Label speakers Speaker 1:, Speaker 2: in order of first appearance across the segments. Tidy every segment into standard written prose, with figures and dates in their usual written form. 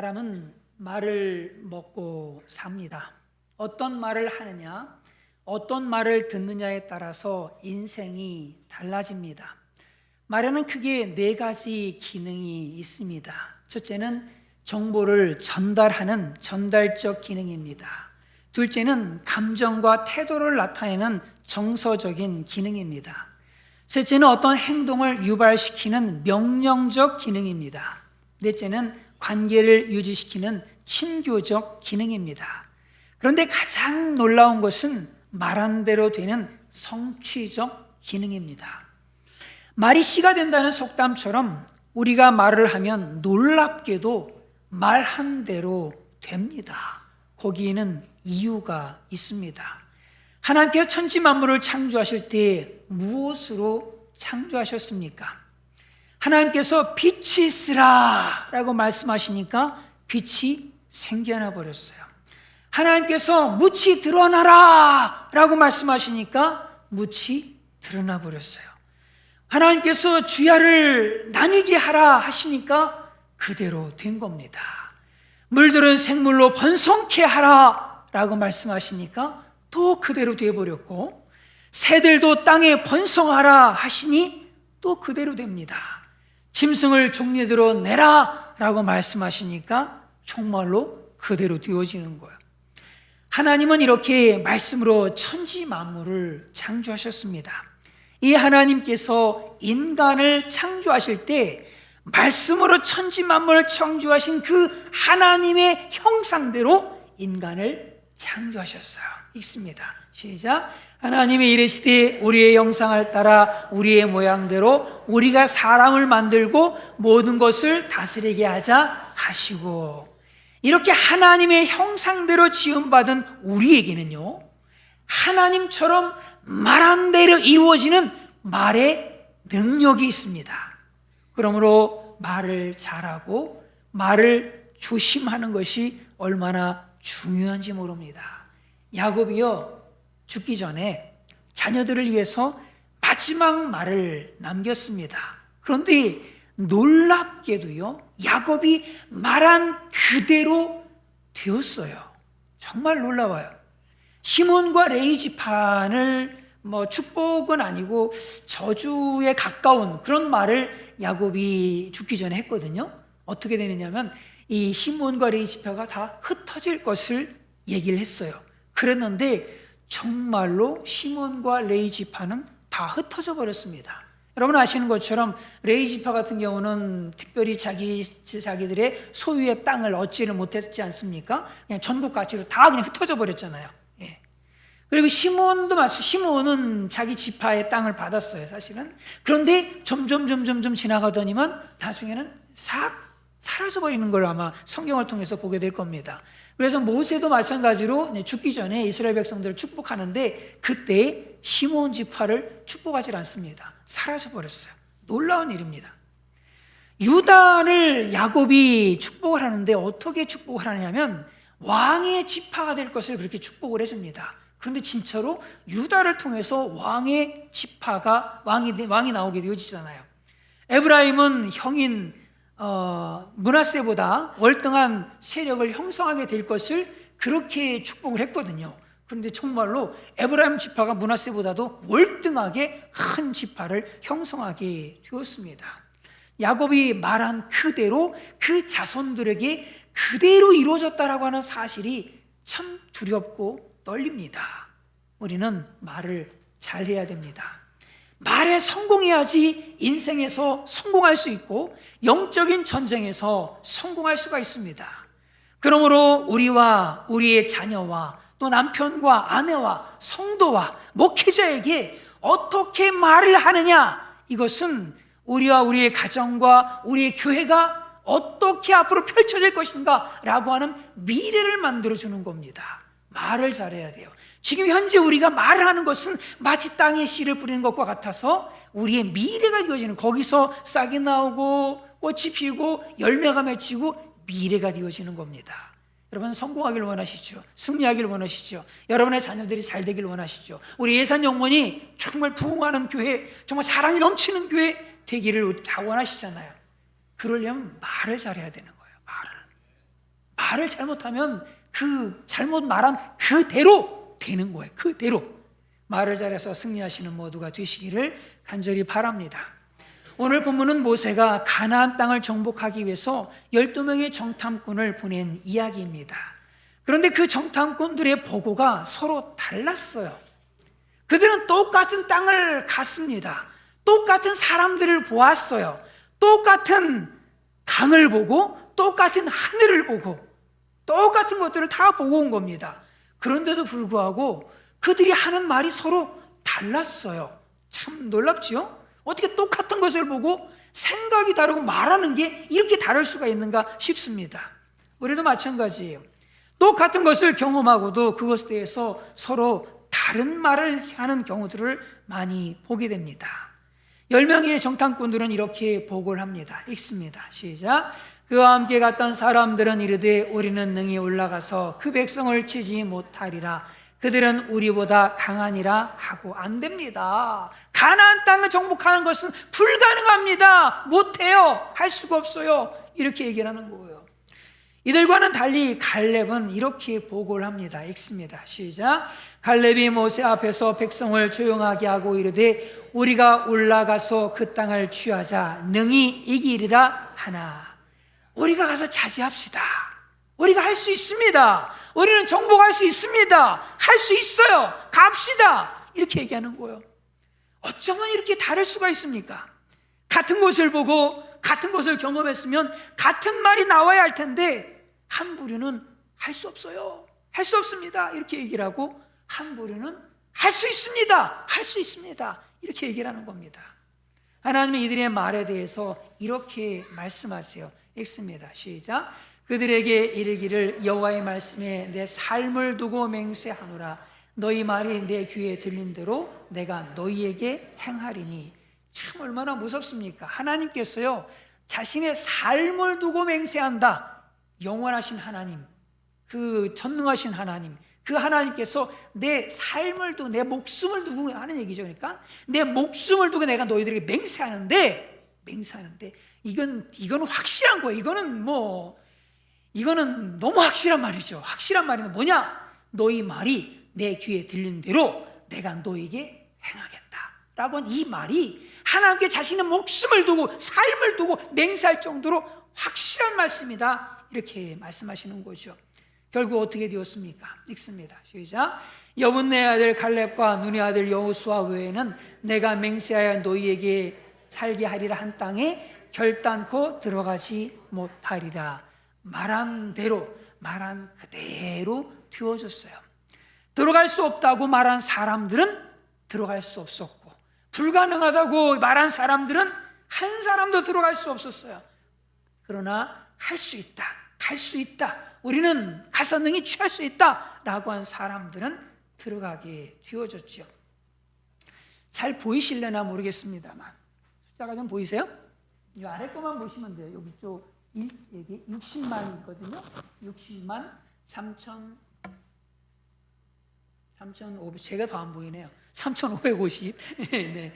Speaker 1: 사람은 말을 먹고 삽니다. 어떤 말을 하느냐, 어떤 말을 듣느냐에 따라서 인생이 달라집니다. 말에는 크게 네 가지 기능이 있습니다. 첫째는 정보를 전달하는 전달적 기능입니다. 둘째는 감정과 태도를 나타내는 정서적인 기능입니다. 셋째는 어떤 행동을 유발시키는 명령적 기능입니다. 넷째는 관계를 유지시키는 친교적 기능입니다. 그런데 가장 놀라운 것은 말한 대로 되는 성취적 기능입니다. 말이 씨가 된다는 속담처럼 우리가 말을 하면 놀랍게도 말한 대로 됩니다. 거기에는 이유가 있습니다. 하나님께서 천지 만물을 창조하실 때 무엇으로 창조하셨습니까? 하나님께서 빛이 있으라 라고 말씀하시니까 빛이 생겨나 버렸어요. 하나님께서 묻이 드러나라 라고 말씀하시니까 묻이 드러나 버렸어요. 하나님께서 주야를 나뉘게 하라 하시니까 그대로 된 겁니다. 물들은 생물로 번성케 하라 라고 말씀하시니까 또 그대로 되어버렸고, 새들도 땅에 번성하라 하시니 또 그대로 됩니다. 짐승을 종류대로 내라 라고 말씀하시니까 정말로 그대로 되어지는 거예요. 하나님은 이렇게 말씀으로 천지 만물을 창조하셨습니다. 이 하나님께서 인간을 창조하실 때 말씀으로 천지 만물을 창조하신 그 하나님의 형상대로 인간을 창조하셨어요. 읽습니다. 시작. 하나님이 이르시되 우리의 형상을 따라 우리의 모양대로 우리가 사람을 만들고 모든 것을 다스리게 하자 하시고, 이렇게 하나님의 형상대로 지음받은 우리에게는요, 하나님처럼 말한 대로 이루어지는 말의 능력이 있습니다. 그러므로 말을 잘하고 말을 조심하는 것이 얼마나 중요한지 모릅니다. 야곱이요, 죽기 전에 자녀들을 위해서 마지막 말을 남겼습니다. 그런데 놀랍게도요, 야곱이 말한 그대로 되었어요. 정말 놀라워요. 시몬과 레위 지판을 축복은 아니고 저주에 가까운 그런 말을 야곱이 죽기 전에 했거든요. 어떻게 되느냐면 이 시몬과 레위 지파가 다 흩어질 것을 얘기를 했어요. 그랬는데 정말로 시몬과 레위 지파는 다 흩어져 버렸습니다. 여러분 아시는 것처럼 레위 지파 같은 경우는 특별히 자기들의 소유의 땅을 얻지를 못했지 않습니까? 그냥 전국 가치로 다 그냥 흩어져 버렸잖아요. 예. 그리고 시몬도 시몬은 자기 지파의 땅을 받았어요, 사실은. 그런데 점점 지나가더니만 나중에는 싹 사라져 버리는 걸 아마 성경을 통해서 보게 될 겁니다. 그래서 모세도 마찬가지로 죽기 전에 이스라엘 백성들을 축복하는데 그때 시몬 지파를 축복하지 않습니다. 사라져 버렸어요. 놀라운 일입니다. 유다를 야곱이 축복을 하는데 어떻게 축복을 하냐면 왕의 지파가 될 것을 그렇게 축복을 해줍니다. 그런데 진짜로 유다를 통해서 왕의 지파가 왕이 나오게 되어지잖아요. 에브라임은 형인 므낫세보다 월등한 세력을 형성하게 될 것을 그렇게 축복을 했거든요. 그런데 정말로 에브라임 지파가 므낫세보다도 월등하게 큰 지파를 형성하게 되었습니다. 야곱이 말한 그대로 그 자손들에게 그대로 이루어졌다라고 하는 사실이 참 두렵고 떨립니다. 우리는 말을 잘해야 됩니다. 말에 성공해야지 인생에서 성공할 수 있고 영적인 전쟁에서 성공할 수가 있습니다. 그러므로 우리와 우리의 자녀와 또 남편과 아내와 성도와 목회자에게 어떻게 말을 하느냐, 이것은 우리와 우리의 가정과 우리의 교회가 어떻게 앞으로 펼쳐질 것인가 라고 하는 미래를 만들어주는 겁니다. 말을 잘해야 돼요. 지금 현재 우리가 말을 하는 것은 마치 땅에 씨를 뿌리는 것과 같아서 우리의 미래가 이루어지는, 거기서 싹이 나오고 꽃이 피고 열매가 맺히고 미래가 되어지는 겁니다. 여러분 성공하기를 원하시죠? 승리하기를 원하시죠? 여러분의 자녀들이 잘 되기를 원하시죠? 우리 예산 영혼이 정말 부흥하는 교회, 정말 사랑이 넘치는 교회 되기를 다 원하시잖아요. 그러려면 말을 잘해야 되는 거예요. 말을 잘못하면 그 잘못 말한 그대로 되는 거예요. 그대로. 말을 잘해서 승리하시는 모두가 되시기를 간절히 바랍니다. 오늘 본문은 모세가 가나안 땅을 정복하기 위해서 12명의 정탐꾼을 보낸 이야기입니다. 그런데 그 정탐꾼들의 보고가 서로 달랐어요. 그들은 똑같은 땅을 갔습니다. 똑같은 사람들을 보았어요. 똑같은 강을 보고 똑같은 하늘을 보고 똑같은 것들을 다 보고 온 겁니다. 그런데도 불구하고 그들이 하는 말이 서로 달랐어요. 참 놀랍지요? 어떻게 똑같은 것을 보고 생각이 다르고 말하는 게 이렇게 다를 수가 있는가 싶습니다. 우리도 마찬가지예요. 똑같은 것을 경험하고도 그것에 대해서 서로 다른 말을 하는 경우들을 많이 보게 됩니다. 10명의 정탐꾼들은 이렇게 보고를 합니다. 읽습니다. 시작. 그와 함께 갔던 사람들은 이르되 우리는 능히 올라가서 그 백성을 치지 못하리라. 그들은 우리보다 강하니라 하고. 안 됩니다. 가나안 땅을 정복하는 것은 불가능합니다. 못해요. 할 수가 없어요. 이렇게 얘기를 하는 거예요. 이들과는 달리 갈렙은 이렇게 보고를 합니다. 읽습니다. 시작. 갈렙이 모세 앞에서 백성을 조용하게 하고 이르되 우리가 올라가서 그 땅을 취하자 능히 이기리라 하나. 우리가 가서 차지합시다. 우리가 할 수 있습니다. 우리는 정복할 수 있습니다. 할 수 있어요. 갑시다. 이렇게 얘기하는 거예요. 어쩌면 이렇게 다를 수가 있습니까? 같은 것을 보고 같은 것을 경험했으면 같은 말이 나와야 할 텐데 한 부류는 할 수 없어요. 할 수 없습니다. 이렇게 얘기를 하고 한 부류는 할 수 있습니다. 할 수 있습니다. 이렇게 얘기를 하는 겁니다. 하나님은 이들의 말에 대해서 이렇게 말씀하세요. 읽습니다. 시작. 그들에게 이르기를 여호와의 말씀에 내 삶을 두고 맹세하노라. 너희 말이 내 귀에 들린 대로 내가 너희에게 행하리니. 참 얼마나 무섭습니까? 하나님께서요 자신의 삶을 두고 맹세한다. 영원하신 하나님, 그 전능하신 하나님, 그 하나님께서 내 삶을 두고 내 목숨을 두고 하는 얘기죠. 그러니까 내 목숨을 두고 내가 너희들에게 맹세하는데 이건 확실한 거예요. 이거는 너무 확실한 말이죠. 확실한 말은 뭐냐? 너희 말이 내 귀에 들린 대로 내가 너에게 행하겠다 라고 하는 이 말이 하나님께 자신의 목숨을 두고 삶을 두고 맹세할 정도로 확실한 말씀이다. 이렇게 말씀하시는 거죠. 결국 어떻게 되었습니까? 읽습니다. 시작. 여분네 아들 갈렙과 눈의 아들 여호수아 외에는 내가 맹세하여 너희에게 살게 하리라 한 땅에 결단코 들어가지 못하리라. 말한 그대로 되어졌어요. 들어갈 수 없다고 말한 사람들은 들어갈 수 없었고, 불가능하다고 말한 사람들은 한 사람도 들어갈 수 없었어요. 그러나 할 수 있다, 갈 수 있다, 우리는 가서 능히 취할 수 있다 라고 한 사람들은 들어가게 되어졌죠. 잘 보이실려나 모르겠습니다만 숫자가 좀 보이세요? 이 아래 거만 보시면 돼요. 여기 쪽 여기 60만이거든요. 60만 3,500, 제가 더 안 보이네요. 3,550. 네.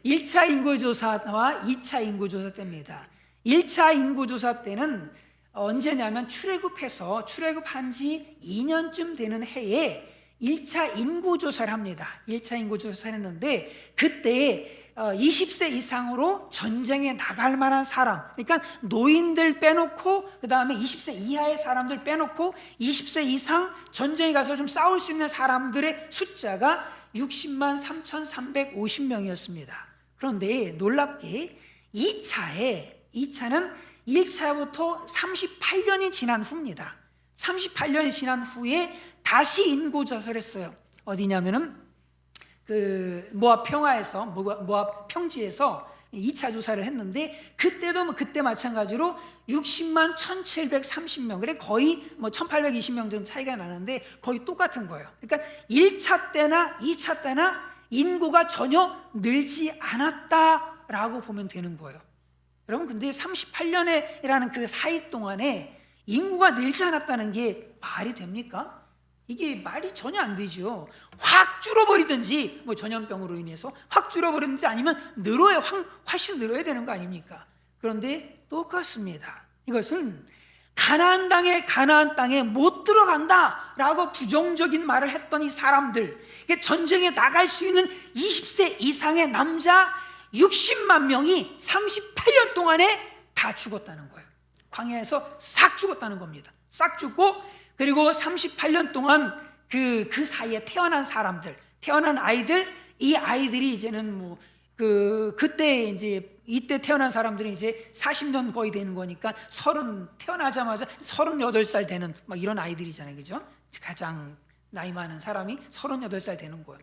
Speaker 1: 1차 인구조사와 2차 인구조사 때입니다. 1차 인구조사 때는 언제냐면 출애굽한 지 2년쯤 되는 해에 1차 인구조사를 합니다. 1차 인구조사를 했는데 그때 20세 이상으로 전쟁에 나갈 만한 사람, 그러니까 노인들 빼놓고 그 다음에 20세 이하의 사람들 빼놓고 20세 이상 전쟁에 가서 좀 싸울 수 있는 사람들의 숫자가 60만 3,350명이었습니다. 그런데 놀랍게 2차는 1차부터 38년이 지난 후입니다. 38년이 지난 후에 다시 인구조사를 했어요. 어디냐면은 그 모압 평지에서 2차 조사를 했는데 그때도 그때 마찬가지로 60만 1,730명, 그래 거의 1,820명 정도 차이가 나는데 거의 똑같은 거예요. 그러니까 1차 때나 2차 때나 인구가 전혀 늘지 않았다라고 보면 되는 거예요. 여러분, 근데 38년이라는 그 사이 동안에 인구가 늘지 않았다는 게 말이 됩니까? 이게 말이 전혀 안 되죠. 확 줄어버리든지 전염병으로 인해서 확 줄어버리든지 아니면 훨씬 늘어야 되는 거 아닙니까? 그런데 똑같습니다. 이것은 가나안 땅에 못 들어간다라고 부정적인 말을 했던 이 사람들, 전쟁에 나갈 수 있는 20세 이상의 남자 60만 명이 38년 동안에 다 죽었다는 거예요. 광야에서 싹 죽었다는 겁니다. 싹 죽고, 그리고 38년 동안 그 사이에 태어난 사람들, 태어난 아이들, 이 아이들이 이제는 그때 이때 태어난 사람들은 이제 40년 거의 되는 거니까 태어나자마자 38살 되는 막 이런 아이들이잖아요. 그죠? 가장 나이 많은 사람이 38살 되는 거예요.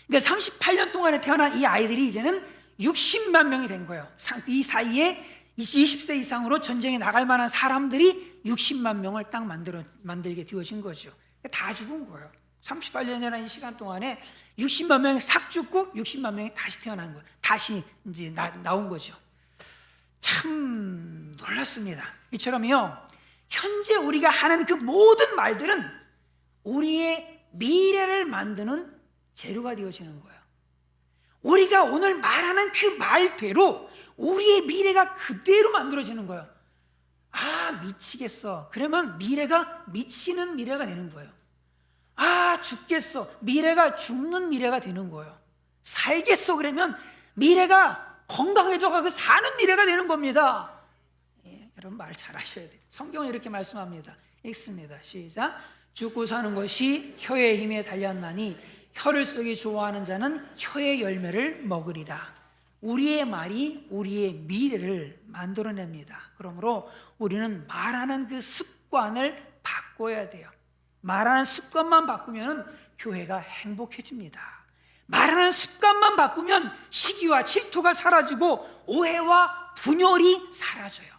Speaker 1: 그러니까 38년 동안에 태어난 이 아이들이 이제는 60만 명이 된 거예요. 이 사이에 20세 이상으로 전쟁에 나갈 만한 사람들이 60만 명을 딱 만들게 되어진 거죠. 다 죽은 거예요. 38년이라는 이 시간 동안에 60만 명이 싹 죽고 60만 명이 다시 태어난 거예요. 다시 이제 나온 거죠. 참 놀랐습니다. 이처럼요, 현재 우리가 하는 그 모든 말들은 우리의 미래를 만드는 재료가 되어지는 거예요. 우리가 오늘 말하는 그 말대로 우리의 미래가 그대로 만들어지는 거예요. 아, 미치겠어. 그러면 미래가 미치는 미래가 되는 거예요. 아, 죽겠어. 미래가 죽는 미래가 되는 거예요. 살겠어. 그러면 미래가 건강해져가고 사는 미래가 되는 겁니다. 예, 여러분 말 잘하셔야 돼요. 성경은 이렇게 말씀합니다. 읽습니다. 시작. 죽고 사는 것이 혀의 힘에 달렸나니 혀를 쓰기 좋아하는 자는 혀의 열매를 먹으리라. 우리의 말이 우리의 미래를 만들어냅니다. 그러므로 우리는 말하는 그 습관을 바꿔야 돼요. 말하는 습관만 바꾸면 교회가 행복해집니다. 말하는 습관만 바꾸면 시기와 질투가 사라지고 오해와 분열이 사라져요.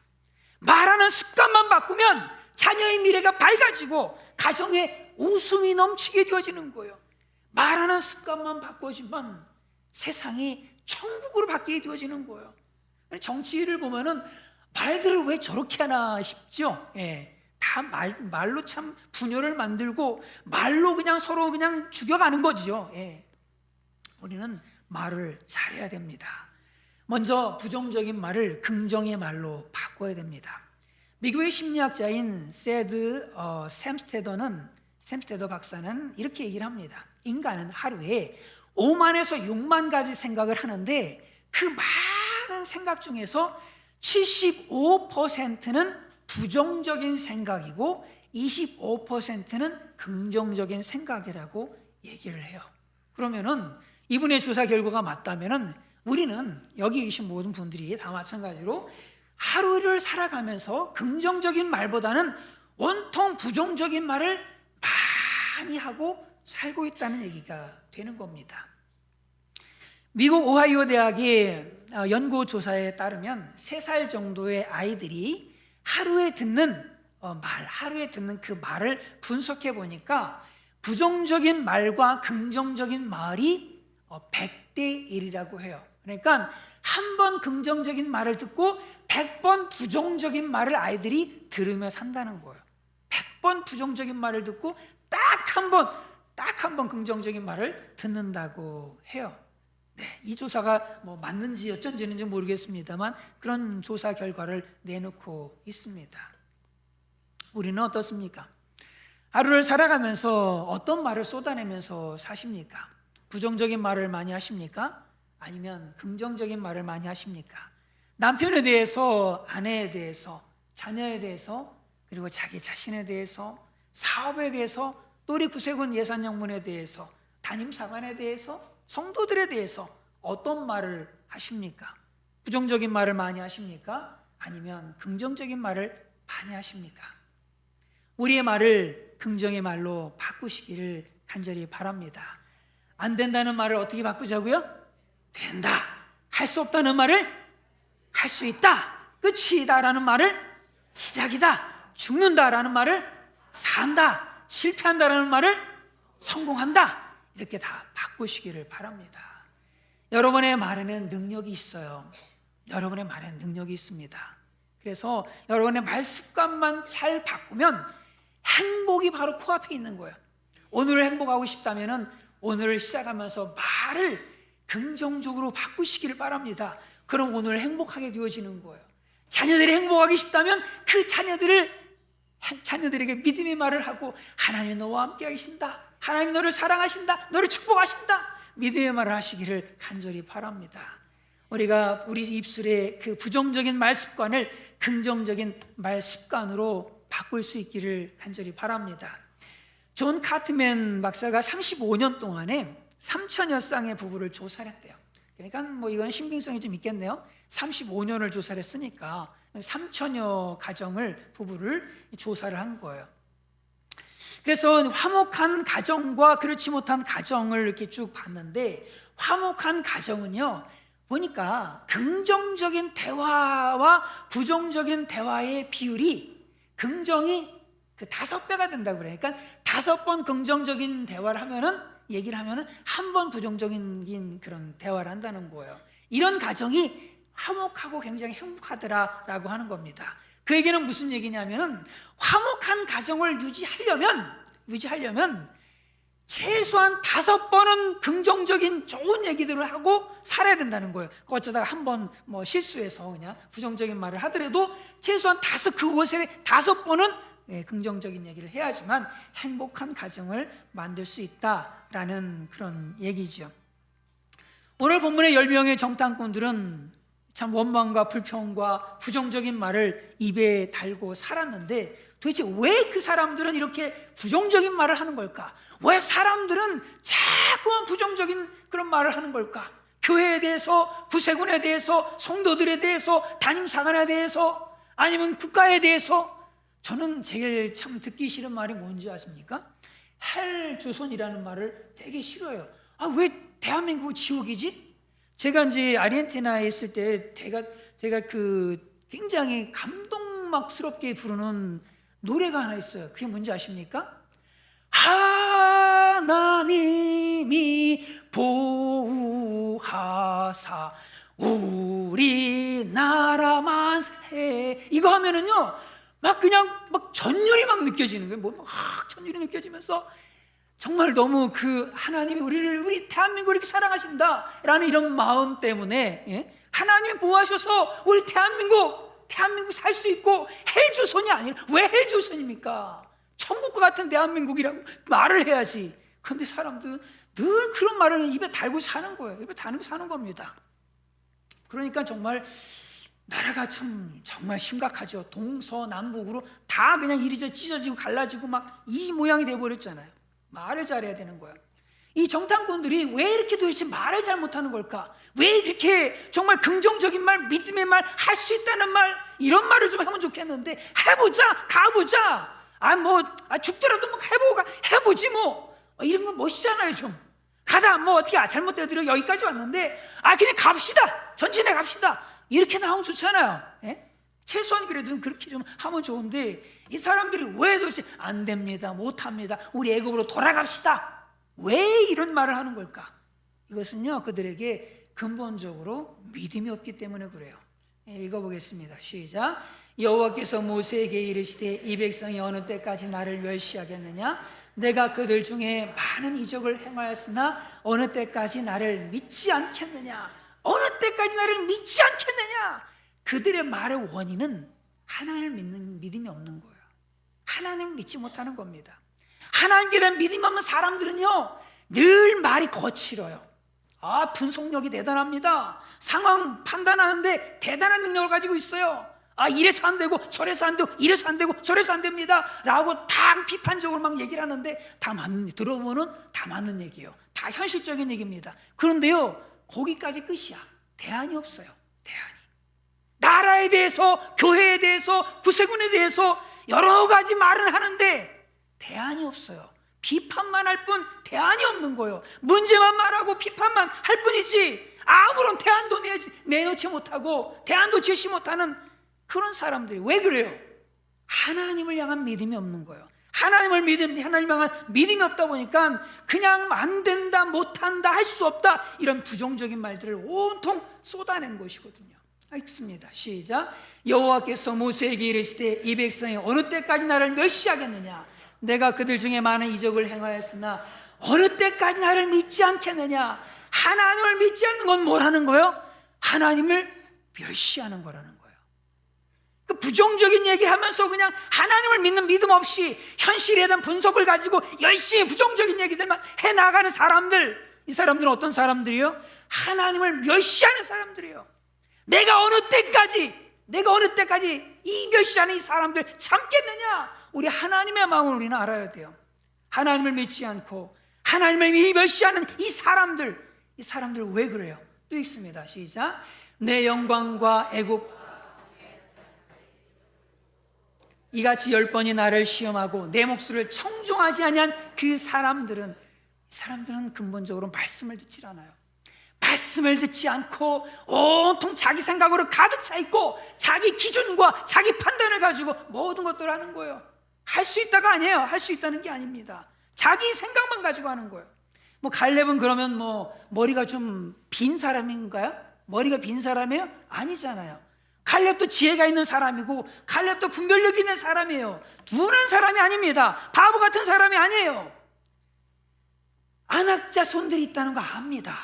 Speaker 1: 말하는 습관만 바꾸면 자녀의 미래가 밝아지고 가정에 웃음이 넘치게 되어지는 거예요. 말하는 습관만 바꿔주면 세상이 천국으로 바뀌게 되어지는 거예요. 정치를 보면은 말들을 왜 저렇게 하나 싶죠. 예. 다 말로 참 분열을 만들고 말로 그냥 서로 그냥 죽여가는 거죠. 예. 우리는 말을 잘해야 됩니다. 먼저 부정적인 말을 긍정의 말로 바꿔야 됩니다. 미국의 심리학자인 샘스테더 박사는 이렇게 얘기를 합니다. 인간은 하루에 5만에서 6만 가지 생각을 하는데 그 많은 생각 중에서 75%는 부정적인 생각이고 25%는 긍정적인 생각이라고 얘기를 해요. 그러면은 이분의 조사 결과가 맞다면은 우리는 여기 계신 모든 분들이 다 마찬가지로 하루를 살아가면서 긍정적인 말보다는 온통 부정적인 말을 많이 하고 살고 있다는 얘기가 되는 겁니다. 미국 오하이오 대학의 연구조사에 따르면 3살 정도의 아이들이 하루에 듣는 그 말을 분석해 보니까 부정적인 말과 긍정적인 말이 100대 1이라고 해요. 그러니까 한 번 긍정적인 말을 듣고 100번 부정적인 말을 아이들이 들으며 산다는 거예요. 100번 부정적인 말을 듣고 딱 한 번 긍정적인 말을 듣는다고 해요. 네, 이 조사가 맞는지 어쩐지는 모르겠습니다만 그런 조사 결과를 내놓고 있습니다. 우리는 어떻습니까? 하루를 살아가면서 어떤 말을 쏟아내면서 사십니까? 부정적인 말을 많이 하십니까? 아니면 긍정적인 말을 많이 하십니까? 남편에 대해서, 아내에 대해서, 자녀에 대해서, 그리고 자기 자신에 대해서, 사업에 대해서, 또 우리 구세군 예산영문에 대해서, 담임사관에 대해서, 성도들에 대해서 어떤 말을 하십니까? 부정적인 말을 많이 하십니까? 아니면 긍정적인 말을 많이 하십니까? 우리의 말을 긍정의 말로 바꾸시기를 간절히 바랍니다. 안 된다는 말을 어떻게 바꾸자고요? 된다. 할 수 없다는 말을 할 수 있다. 끝이다라는 말을 시작이다. 죽는다라는 말을 산다. 실패한다라는 말을 성공한다. 이렇게 다 바꾸시기를 바랍니다. 여러분의 말에는 능력이 있어요. 여러분의 말에는 능력이 있습니다. 그래서 여러분의 말 습관만 잘 바꾸면 행복이 바로 코앞에 있는 거예요. 오늘을 행복하고 싶다면 오늘을 시작하면서 말을 긍정적으로 바꾸시기를 바랍니다. 그럼 오늘 행복하게 되어지는 거예요. 자녀들이 행복하기 싶다면 그 자녀들에게 믿음의 말을 하고, 하나님이 너와 함께 하신다, 하나님 너를 사랑하신다, 너를 축복하신다, 믿음의 말을 하시기를 간절히 바랍니다. 우리가 우리 입술의 그 부정적인 말 습관을 긍정적인 말 습관으로 바꿀 수 있기를 간절히 바랍니다. 존 카트맨 박사가 35년 동안에 3천여 쌍의 부부를 조사를 했대요. 그러니까 뭐 이건 신빙성이 좀 있겠네요. 35년을 조사를 했으니까 3천여 가정을, 부부를 조사를 한 거예요. 그래서 화목한 가정과 그렇지 못한 가정을 이렇게 쭉 봤는데, 화목한 가정은요, 보니까 긍정적인 대화와 부정적인 대화의 비율이, 긍정이 그 5배가 된다고 그래요. 그러니까 5번 긍정적인 대화를 하면은, 얘기를 하면은 한 번 부정적인 그런 대화를 한다는 거예요. 이런 가정이 화목하고 굉장히 행복하더라라고 하는 겁니다. 그 얘기는 무슨 얘기냐면은, 화목한 가정을 유지하려면 최소한 5번은 긍정적인 좋은 얘기들을 하고 살아야 된다는 거예요. 어쩌다가 한 번 뭐 실수해서 그냥 부정적인 말을 하더라도 최소한 그곳에 5번은 긍정적인 얘기를 해야지만 행복한 가정을 만들 수 있다라는 그런 얘기죠. 오늘 본문의 10명의 정탐꾼들은 참 원망과 불평과 부정적인 말을 입에 달고 살았는데, 도대체 왜 그 사람들은 이렇게 부정적인 말을 하는 걸까? 왜 사람들은 자꾸만 부정적인 그런 말을 하는 걸까? 교회에 대해서, 구세군에 대해서, 성도들에 대해서, 담임사관에 대해서, 아니면 국가에 대해서. 저는 제일 참 듣기 싫은 말이 뭔지 아십니까? 헬조선이라는 말을 되게 싫어요. 왜 대한민국 지옥이지? 제가 이제 아르헨티나에 있을 때 제가 그 굉장히 감동막스럽게 부르는 노래가 하나 있어요. 그게 뭔지 아십니까? 하나님이 보호하사 우리나라 만세. 이거 하면은요, 막 전율이 막 느껴지는 거예요. 막 전율이 느껴지면서 정말 너무 그 하나님이 우리 대한민국을 이렇게 사랑하신다라는 이런 마음 때문에, 하나님이 보호하셔서 우리 대한민국 살 수 있고, 헬조선이 아니라, 왜 헬조선입니까? 천국과 같은 대한민국이라고 말을 해야지. 그런데 사람들은 늘 그런 말을 입에 달고 사는 거예요. 입에 달고 사는 겁니다. 그러니까 정말 나라가 정말 심각하죠. 동서남북으로 다 그냥 이리저리 찢어지고 갈라지고 막 이 모양이 돼버렸잖아요. 말을 잘해야 되는 거야. 이 정탐꾼들이 왜 이렇게 도대체 말을 잘 못하는 걸까? 왜 이렇게 정말 긍정적인 말, 믿음의 말, 할 수 있다는 말, 이런 말을 좀 하면 좋겠는데, 해보자, 가보자, 죽더라도 뭐 해보지 뭐, 이런 거 멋있잖아요. 좀 가다 뭐 어떻게 잘못되더라도 여기까지 왔는데, 그냥 갑시다, 전진해 갑시다, 이렇게 나오면 좋잖아요. 최소한 그래도 좀 그렇게 좀 하면 좋은데, 이 사람들이 왜 도대체 안 됩니다, 못합니다, 우리 애굽으로 돌아갑시다, 왜 이런 말을 하는 걸까? 이것은요, 그들에게 근본적으로 믿음이 없기 때문에 그래요. 읽어보겠습니다. 시작. 여호와께서 모세에게 이르시되 이 백성이 어느 때까지 나를 멸시하겠느냐? 내가 그들 중에 많은 이적을 행하였으나 어느 때까지 나를 믿지 않겠느냐? 어느 때까지 나를 믿지 않겠느냐? 그들의 말의 원인은 하나님을 믿는 믿음이 없는 거예요. 하나님을 믿지 못하는 겁니다. 하나님께 대한 믿음이 없는 사람들은요, 늘 말이 거칠어요. 분석력이 대단합니다. 상황 판단하는데 대단한 능력을 가지고 있어요. 이래서 안 되고 저래서 안 되고 이래서 안 되고 저래서 안 됩니다 라고 다 비판적으로 막 얘기를 하는데, 들어보면은 다 맞는 얘기예요. 다 현실적인 얘기입니다. 그런데요, 거기까지 끝이야. 대안이 없어요. 대안이. 나라에 대해서, 교회에 대해서, 구세군에 대해서 여러 가지 말은 하는데 대안이 없어요. 비판만 할 뿐 대안이 없는 거예요. 문제만 말하고 비판만 할 뿐이지 아무런 대안도 내놓지 못하고 대안도 제시 못하는 그런 사람들이. 왜 그래요? 하나님을 향한 믿음이 없는 거예요. 하나님 향한 믿음이 없다 보니까 그냥 안 된다, 못한다, 할 수 없다, 이런 부정적인 말들을 온통 쏟아낸 것이거든요. 읽습니다. 시작. 여호와께서 모세에게 이르시되 이 백성이 어느 때까지 나를 멸시하겠느냐? 내가 그들 중에 많은 이적을 행하였으나 어느 때까지 나를 믿지 않겠느냐? 하나님을 믿지 않는 건 뭐라는 거예요? 하나님을 멸시하는 거라는 거예요. 그 부정적인 얘기하면서 그냥 하나님을 믿는 믿음 없이 현실에 대한 분석을 가지고 열심히 부정적인 얘기들만 해나가는 사람들, 이 사람들은 어떤 사람들이요? 하나님을 멸시하는 사람들이에요. 내가 어느 때까지 이 멸시하는 이 사람들 참겠느냐? 우리 하나님의 마음을 우리는 알아야 돼요. 하나님을 믿지 않고 하나님을 멸시하는 이 사람들 왜 그래요? 또 있습니다. 시작. 내 영광과 애굽 이같이 10번이 나를 시험하고 내 목소리를 청종하지 아니한 그 사람들은 근본적으로 말씀을 듣질 않아요. 말씀을 듣지 않고 온통 자기 생각으로 가득 차 있고 자기 기준과 자기 판단을 가지고 모든 것들을 하는 거예요. 할 수 있다가 아니에요. 할 수 있다는 게 아닙니다. 자기 생각만 가지고 하는 거예요. 갈렙은 그러면 머리가 좀 빈 사람인가요? 머리가 빈 사람이에요? 아니잖아요. 갈렙도 지혜가 있는 사람이고 갈렙도 분별력 있는 사람이에요. 둔한 사람이 아닙니다. 바보 같은 사람이 아니에요. 안악자손들이 있다는 거 압니다.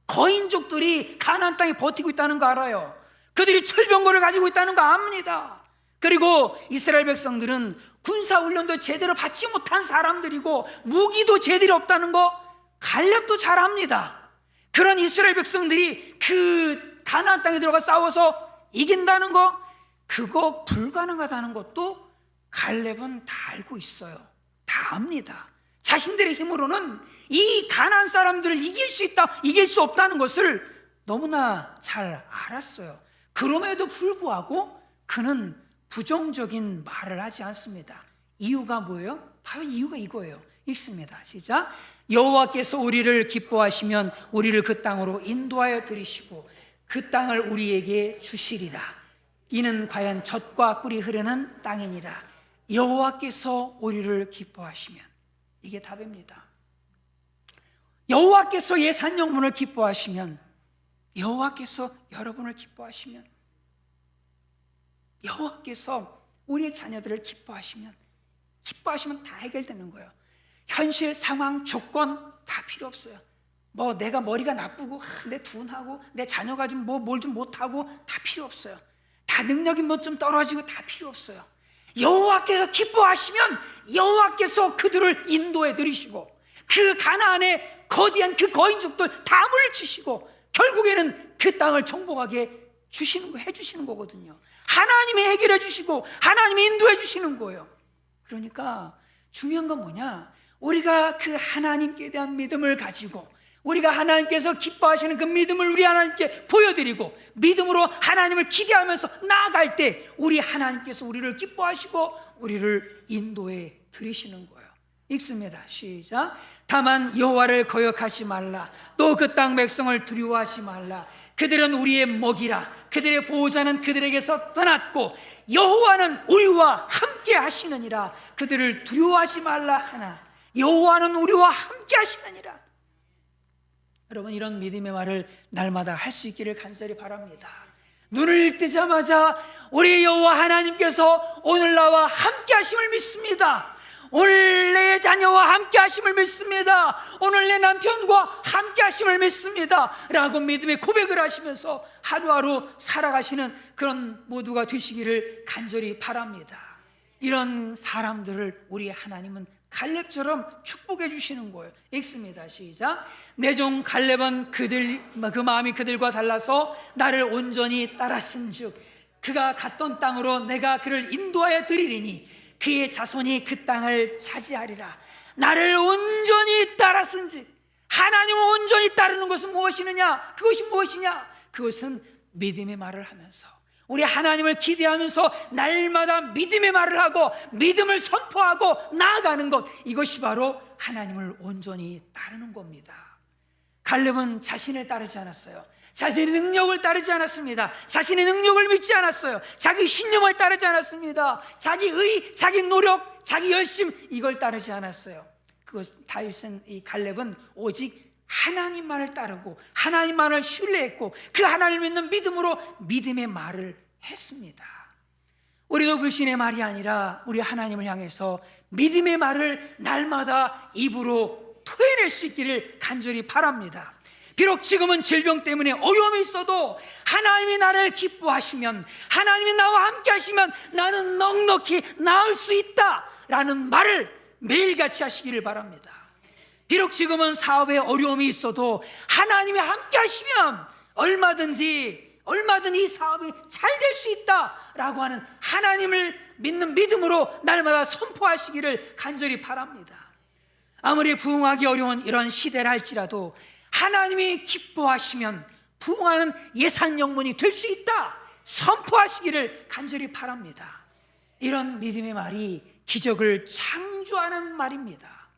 Speaker 1: 거인족들이 가나안 땅에 버티고 있다는 거 알아요. 그들이 철병거를 가지고 있다는 거 압니다. 그리고 이스라엘 백성들은 군사훈련도 제대로 받지 못한 사람들이고 무기도 제대로 없다는 거 갈렙도 잘 압니다. 그런 이스라엘 백성들이 그 가나안 땅에 들어가 싸워서 이긴다는 거, 그거 불가능하다는 것도 갈렙은 다 알고 있어요. 다 압니다. 자신들의 힘으로는 이 가나안 사람들을 이길 수 있다, 이길 수 없다는 것을 너무나 잘 알았어요. 그럼에도 불구하고 그는 부정적인 말을 하지 않습니다. 이유가 뭐예요? 바로 이유가 이거예요. 읽습니다. 시작. 여호와께서 우리를 기뻐하시면 우리를 그 땅으로 인도하여 들이시고 그 땅을 우리에게 주시리라. 이는 과연 젖과 꿀이 흐르는 땅이니라. 여호와께서 우리를 기뻐하시면, 이게 답입니다. 여호와께서 예산 영문을 기뻐하시면, 여호와께서 여러분을 기뻐하시면, 여호와께서 우리의 자녀들을 기뻐하시면 다 해결되는 거예요. 현실 상황 조건 다 필요 없어요. 내가 머리가 나쁘고 내 둔하고 내 자녀가 좀 뭘 좀 못하고 다 필요 없어요. 다 능력이 좀 떨어지고 다 필요 없어요. 여호와께서 기뻐하시면 여호와께서 그들을 인도해 들이시고 그 가나안의 거대한 그 거인족들 다 물리치시고 결국에는 그 땅을 정복하게 해주시는 거거든요. 하나님이 해결해 주시고 하나님이 인도해 주시는 거예요. 그러니까 중요한 건 뭐냐? 우리가 그 하나님께 대한 믿음을 가지고 우리가 하나님께서 기뻐하시는 그 믿음을 우리 하나님께 보여드리고 믿음으로 하나님을 기대하면서 나아갈 때 우리 하나님께서 우리를 기뻐하시고 우리를 인도해 들이시는 거예요. 읽습니다. 시작. 다만 여호와를 거역하지 말라. 또 그 땅 백성을 두려워하지 말라. 그들은 우리의 먹이라. 그들의 보호자는 그들에게서 떠났고 여호와는 우리와 함께 하시느니라. 그들을 두려워하지 말라 하나 여호와는 우리와 함께 하시느니라. 여러분, 이런 믿음의 말을 날마다 할 수 있기를 간절히 바랍니다. 눈을 뜨자마자 우리 여호와 하나님께서 오늘 나와 함께 하심을 믿습니다. 오늘 내 자녀와 함께 하심을 믿습니다. 오늘 내 남편과 함께 하심을 믿습니다 라고 믿음의 고백을 하시면서 하루하루 살아가시는 그런 모두가 되시기를 간절히 바랍니다. 이런 사람들을 우리 하나님은 갈렙처럼 축복해 주시는 거예요. 읽습니다. 시작. 내 종 갈렙은 그 마음이 그들과 달라서 나를 온전히 따랐은즉 그가 갔던 땅으로 내가 그를 인도하여 드리리니 그의 자손이 그 땅을 차지하리라. 나를 온전히 따랐은즉, 하나님을 온전히 따르는 것은 무엇이느냐? 그것이 무엇이냐? 그것은 믿음의 말을 하면서 우리 하나님을 기대하면서 날마다 믿음의 말을 하고 믿음을 선포하고 나아가는 것, 이것이 바로 하나님을 온전히 따르는 겁니다. 갈렙은 자신을 따르지 않았어요. 자신의 능력을 따르지 않았습니다. 자신의 능력을 믿지 않았어요. 자기 신념을 따르지 않았습니다. 자기 의, 자기 노력, 자기 열심, 이걸 따르지 않았어요. 이 갈렙은 오직 하나님만을 따르고 하나님만을 신뢰했고 그 하나님을 믿는 믿음으로 믿음의 말을 했습니다. 우리도 불신의 말이 아니라 우리 하나님을 향해서 믿음의 말을 날마다 입으로 토해낼 수 있기를 간절히 바랍니다. 비록 지금은 질병 때문에 어려움이 있어도 하나님이 나를 기뻐하시면, 하나님이 나와 함께 하시면 나는 넉넉히 나을 수 있다라는 말을 매일같이 하시기를 바랍니다. 비록 지금은 사업에 어려움이 있어도 하나님이 함께 하시면 얼마든지 이 사업이 잘 될 수 있다라고 하는 하나님을 믿는 믿음으로 날마다 선포하시기를 간절히 바랍니다. 아무리 부흥하기 어려운 이런 시대를 할지라도 하나님이 기뻐하시면 부흥하는 예산 영문이 될 수 있다 선포하시기를 간절히 바랍니다. 이런 믿음의 말이 기적을 창조하는 말입니다.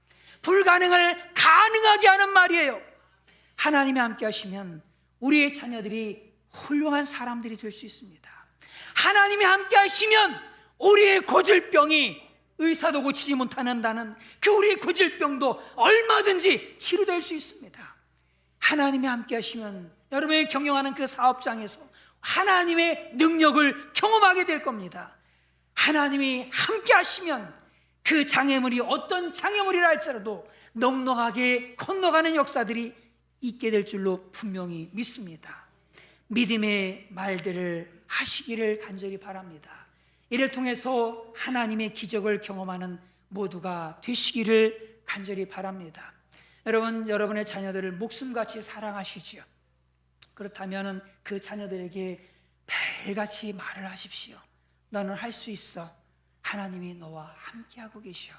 Speaker 1: 불가능을 가능하게 하는 말이에요. 하나님이 함께 하시면 우리의 자녀들이 훌륭한 사람들이 될 수 있습니다. 하나님이 함께 하시면 우리의 고질병이 의사도 고치지 못한다는 그 우리의 고질병도 얼마든지 치료될 수 있습니다. 하나님이 함께 하시면 여러분이 경영하는 그 사업장에서 하나님의 능력을 경험하게 될 겁니다. 하나님이 함께 하시면 그 장애물이 어떤 장애물이라 할지라도 넉넉하게 건너가는 역사들이 있게 될 줄로 분명히 믿습니다. 믿음의 말들을 하시기를 간절히 바랍니다. 이를 통해서 하나님의 기적을 경험하는 모두가 되시기를 간절히 바랍니다. 여러분, 여러분의 자녀들을 목숨같이 사랑하시죠. 그렇다면 그 자녀들에게 매일같이 말을 하십시오. 너는 할 수 있어. 하나님이 너와 함께하고 계셔.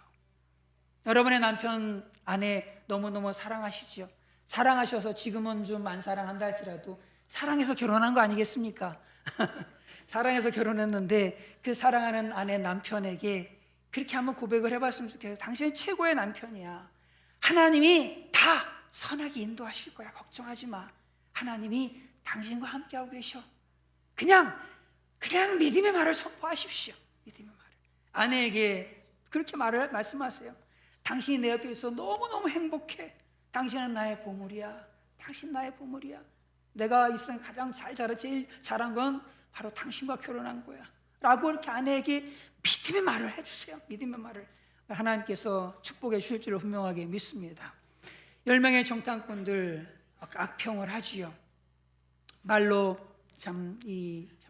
Speaker 1: 여러분의 남편, 아내 너무너무 사랑하시죠. 사랑하셔서 지금은 좀 안 사랑한다 할지라도 사랑해서 결혼한 거 아니겠습니까? 사랑해서 결혼했는데 그 사랑하는 아내 남편에게 그렇게 한번 고백을 해봤으면 좋겠어요. 당신은 최고의 남편이야. 하나님이 다 선하게 인도하실 거야. 걱정하지 마. 하나님이 당신과 함께하고 계셔. 그냥 믿음의 말을 선포하십시오. 믿음의 말을. 아내에게 그렇게 말씀하세요. 당신이 내 옆에 있어 너무너무 행복해. 당신은 나의 보물이야. 당신 나의 보물이야. 내가 이 세상 가장 제일 잘한 건 바로 당신과 결혼한 거야 라고 이렇게 아내에게 믿음의 말을 해주세요. 믿음의 말을 하나님께서 축복해 주실 줄을 분명하게 믿습니다. 10명의 정탐꾼들 악평을 하지요. 말로 참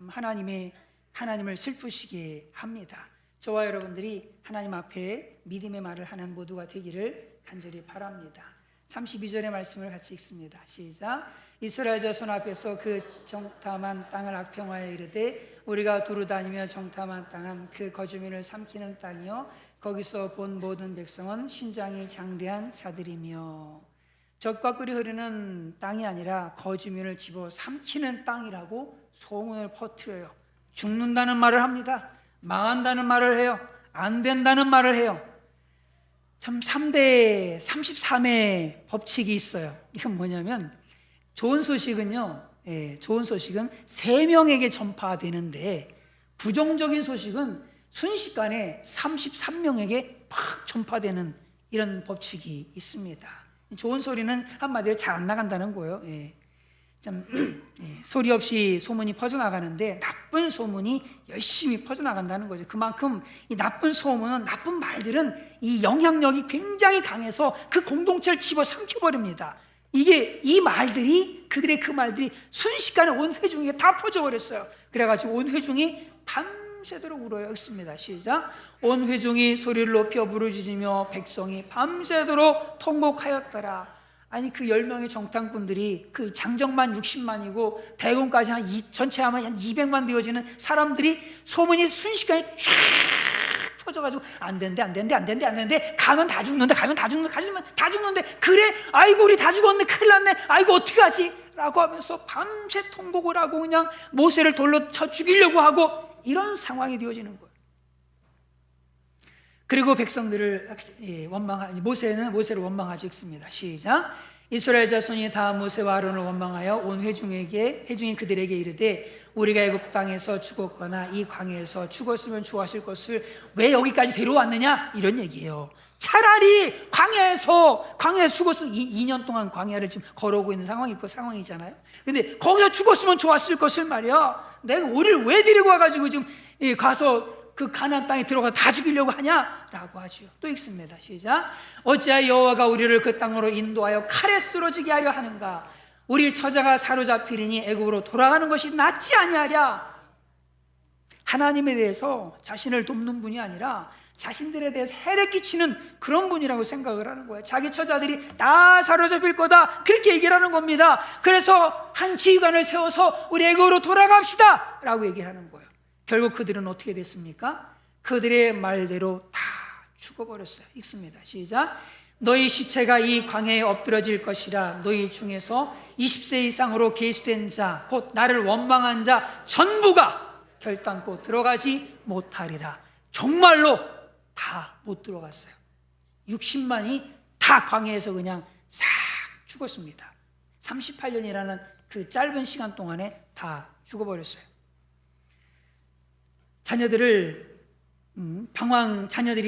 Speaker 1: 하나님을 슬프시게 합니다. 저와 여러분들이 하나님 앞에 믿음의 말을 하는 모두가 되기를 간절히 바랍니다. 32절의 말씀을 같이 읽습니다. 시작. 이스라엘 자손 앞에서 그 정탐한 땅을 악평하여 이르되 우리가 두루 다니며 정탐한 땅은 그 거주민을 삼키는 땅이요 거기서 본 모든 백성은 신장이 장대한 자들이며. 젖과 꿀이 흐르는 땅이 아니라 거주민을 집어 삼키는 땅이라고 소문을 퍼뜨려요. 죽는다는 말을 합니다. 망한다는 말을 해요. 안 된다는 말을 해요. 참 3대 33의 법칙이 있어요. 이건 뭐냐면 좋은 소식은 3명에게 전파되는데 부정적인 소식은 순식간에 33명에게 팍 전파되는 이런 법칙이 있습니다. 좋은 소리는 한마디로 잘 안 나간다는 거예요. 소리 없이 소문이 퍼져나가는데 나쁜 소문이 열심히 퍼져나간다는 거죠. 그만큼 이 나쁜 소문은, 나쁜 말들은 이 영향력이 굉장히 강해서 그 공동체를 집어삼켜버립니다. 이 말들이, 그들의 그 말들이 순식간에 온 회중에게 다 퍼져버렸어요. 그래가지고 온 회중이 밤새도록 울어요. 읽습니다. 시작. 온 회중이 소리를 높여 부르짖으며 백성이 밤새도록 통곡하였더라. 아니 그 10명의 정탐꾼들이 그 장정만 60만이고 대군까지 전체 하면 한 200만 되어지는 사람들이 소문이 순식간에 쫙 퍼져가지고 안 된대 가면 다 죽는데 그래 아이고 우리 다 죽었네 큰일 났네 아이고 어떡하지 라고 하면서 밤새 통곡을 하고 그냥 모세를 돌로 쳐 죽이려고 하고 이런 상황이 되어지는 거예요. 그리고 백성들을 모세를 원망하지 않습니다. 시작. 이스라엘 자손이 다 모세와 아론을 원망하여 온 회중이 그들에게 이르되 우리가 애굽 땅에서 죽었거나 이 광야에서 죽었으면 좋았을 것을 왜 여기까지 데려왔느냐 이런 얘기예요. 차라리 광야에서 죽었으면 2년 동안 광야를 지금 걸어오고 있는 상황이잖아요. 근데 거기서 죽었으면 좋았을 것을 말이야. 내가 우리를 왜 데리고 와가지고 지금 가서 그 가나안 땅에 들어가 다 죽이려고 하냐라고 하지요. 또 읽습니다. 시작. 어찌하여 여호와가 우리를 그 땅으로 인도하여 칼에 쓰러지게 하려 하는가. 우리 처자가 사로잡히리니 애굽으로 돌아가는 것이 낫지 아니하랴. 하나님에 대해서 자신을 돕는 분이 아니라 자신들에 대해서 해를 끼치는 그런 분이라고 생각을 하는 거예요. 자기 처자들이 다 사로잡힐 거다, 그렇게 얘기를 하는 겁니다. 그래서 한 지휘관을 세워서 우리 애굽으로 돌아갑시다 라고 얘기를 하는 거예요. 결국 그들은 어떻게 됐습니까? 그들의 말대로 다 죽어버렸어요. 읽습니다. 시작. 너희 시체가 이 광야에 엎드러질 것이라. 너희 중에서 20세 이상으로 계수된 자, 곧 나를 원망한 자 전부가 결단코 들어가지 못하리라. 정말로 다 못 들어갔어요. 60만이 다 광야에서 그냥 싹 죽었습니다. 38년이라는 그 짧은 시간 동안에 다 죽어버렸어요. 자녀들이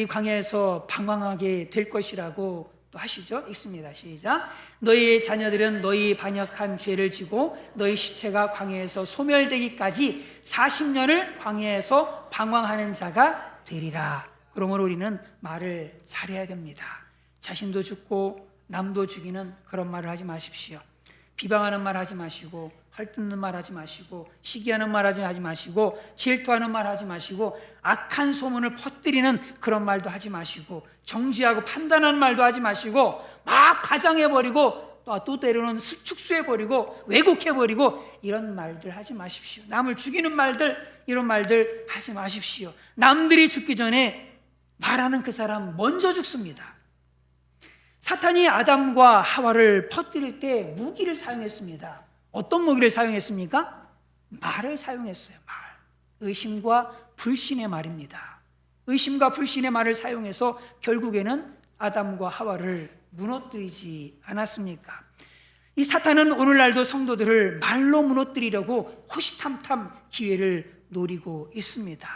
Speaker 1: 광야에서 방황하게 될 것이라고 또 하시죠. 읽습니다. 시작. 너희의 자녀들은 너희 반역한 죄를 지고 너희 시체가 광야에서 소멸되기까지 40년을 광야에서 방황하는 자가 되리라. 그러므로 우리는 말을 잘해야 됩니다. 자신도 죽고 남도 죽이는 그런 말을 하지 마십시오. 비방하는 말 하지 마시고, 헐뜯는 말 하지 마시고, 시기하는 말 하지 마시고, 질투하는 말 하지 마시고, 악한 소문을 퍼뜨리는 그런 말도 하지 마시고, 정죄하고 판단하는 말도 하지 마시고, 막 과장해버리고 또 때로는 축소해버리고 왜곡해버리고 이런 말들 하지 마십시오. 남을 죽이는 말들, 이런 말들 하지 마십시오. 남들이 죽기 전에 말하는 그 사람 먼저 죽습니다. 사탄이 아담과 하와를 퍼뜨릴 때 무기를 사용했습니다. 어떤 무기를 사용했습니까? 말을 사용했어요. 말. 의심과 불신의 말입니다. 의심과 불신의 말을 사용해서 결국에는 아담과 하와를 무너뜨리지 않았습니까? 이 사탄은 오늘날도 성도들을 말로 무너뜨리려고 호시탐탐 기회를 노리고 있습니다.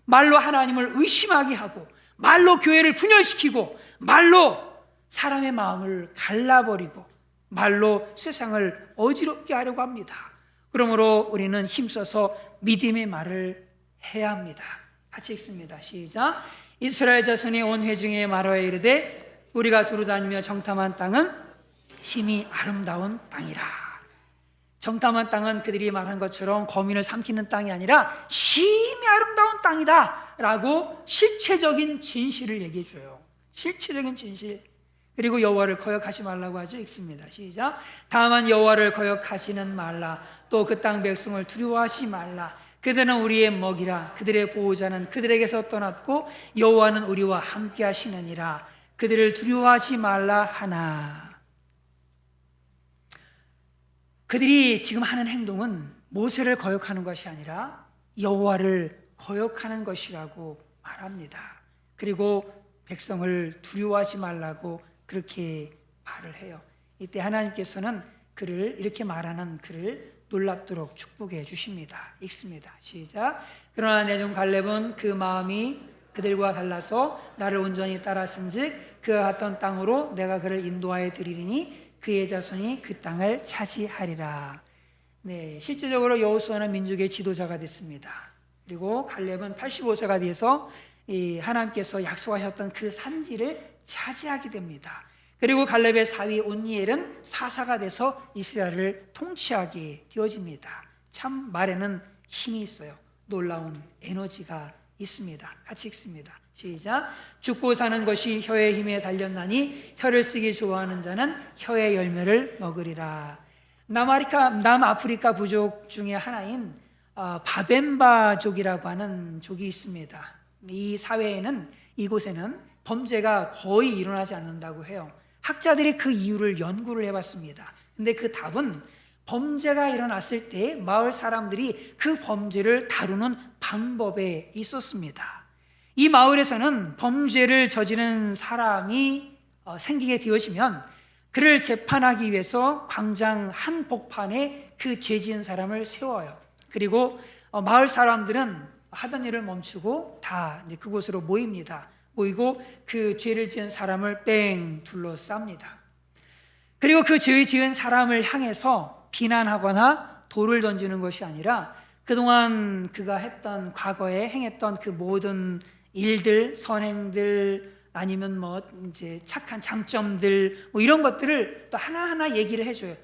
Speaker 1: 말로 하나님을 의심하게 하고, 말로 교회를 분열시키고, 말로 사람의 마음을 갈라버리고, 말로 세상을 어지럽게 하려고 합니다. 그러므로 우리는 힘써서 믿음의 말을 해야 합니다. 같이 읽습니다. 시작. 이스라엘 자손이 온 회중에 말하여 이르되 우리가 두루다니며 정탐한 땅은 심히 아름다운 땅이라. 정탐한 땅은 그들이 말한 것처럼 거민을 삼키는 땅이 아니라 심히 아름다운 땅이다 라고 실체적인 진실을 얘기해 줘요. 실체적인 진실. 그리고 여호와를 거역하지 말라고 하죠. 읽습니다. 시작. 다만 여호와를 거역하지는 말라. 또 그 땅 백성을 두려워하지 말라. 그들은 우리의 먹이라. 그들의 보호자는 그들에게서 떠났고 여호와는 우리와 함께 하시느니라. 그들을 두려워하지 말라 하나. 그들이 지금 하는 행동은 모세를 거역하는 것이 아니라 여호와를 거역하는 것이라고 말합니다. 그리고 백성을 두려워하지 말라고 그렇게 말을 해요. 이때 하나님께서는 그를 이렇게 말하는 그를 놀랍도록 축복해 주십니다. 읽습니다. 시작. 그러나 내 종 갈렙은 그 마음이 그들과 달라서 나를 온전히 따랐은즉 그가 갔던 땅으로 내가 그를 인도하여 드리리니 그의 자손이 그 땅을 차지하리라. 네, 실제적으로 여호수아는 민족의 지도자가 됐습니다. 그리고 갈렙은 85세가 돼서 하나님께서 약속하셨던 그 산지를 차지하게 됩니다. 그리고 갈렙의 사위 온니엘은 사사가 돼서 이스라엘을 통치하게 되어집니다. 참 말에는 힘이 있어요. 놀라운 에너지가 있습니다. 같이 읽습니다. 시작. 죽고 사는 것이 혀의 힘에 달렸나니 혀를 쓰기 좋아하는 자는 혀의 열매를 먹으리라. 남아프리카 부족 중에 하나인 바벤바족이라고 하는 족이 있습니다. 이 사회에는, 이곳에는 범죄가 거의 일어나지 않는다고 해요. 학자들이 그 이유를 연구를 해봤습니다. 근데 그 답은 범죄가 일어났을 때 마을 사람들이 그 범죄를 다루는 방법에 있었습니다. 이 마을에서는 범죄를 저지른 사람이 생기게 되어지면 그를 재판하기 위해서 광장 한복판에 그 죄 지은 사람을 세워요. 그리고 마을 사람들은 하던 일을 멈추고 다 이제 그곳으로 모입니다. 모이고 그 죄를 지은 사람을 뺑 둘러쌉니다. 그리고 그 죄 지은 사람을 향해서 비난하거나 돌을 던지는 것이 아니라 그동안 그가 했던, 과거에 행했던 그 모든 일들, 선행들, 아니면 뭐 이제 착한 장점들 뭐 이런 것들을 또 하나하나 얘기를 해줘요.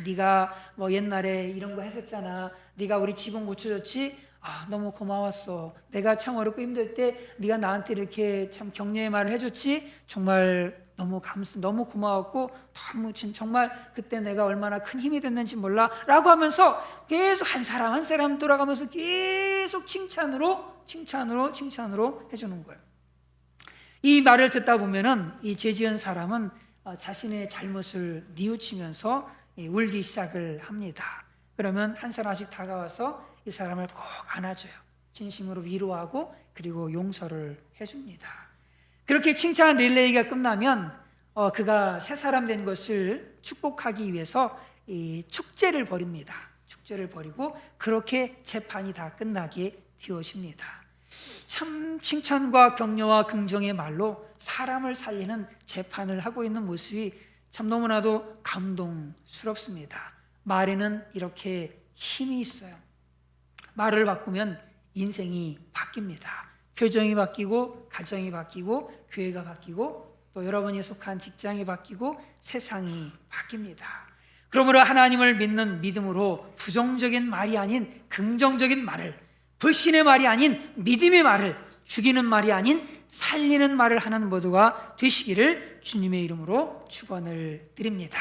Speaker 1: 네가 뭐 옛날에 이런 거 했었잖아. 네가 우리 집은 고쳐줬지. 너무 고마웠어. 내가 참 어렵고 힘들 때 네가 나한테 이렇게 참 격려의 말을 해줬지. 정말 너무 고마웠고 정말 그때 내가 얼마나 큰 힘이 됐는지 몰라 라고 하면서 계속 한 사람 한 사람 돌아가면서 계속 칭찬으로 해주는 거예요. 이 말을 듣다 보면은 이 죄 지은 사람은 자신의 잘못을 뉘우치면서 울기 시작을 합니다. 그러면 한 사람씩 다가와서 이 사람을 꼭 안아줘요. 진심으로 위로하고 그리고 용서를 해줍니다. 그렇게 칭찬 릴레이가 끝나면 그가 새 사람 된 것을 축복하기 위해서 이 축제를 벌입니다. 축제를 벌이고 그렇게 재판이 다 끝나게 되어집니다. 참 칭찬과 격려와 긍정의 말로 사람을 살리는 재판을 하고 있는 모습이 참 너무나도 감동스럽습니다. 말에는 이렇게 힘이 있어요. 말을 바꾸면 인생이 바뀝니다. 표정이 바뀌고 가정이 바뀌고 교회가 바뀌고 또 여러분이 속한 직장이 바뀌고 세상이 바뀝니다. 그러므로 하나님을 믿는 믿음으로 부정적인 말이 아닌 긍정적인 말을, 불신의 말이 아닌 믿음의 말을, 죽이는 말이 아닌 살리는 말을 하는 모두가 되시기를 주님의 이름으로 축원을 드립니다.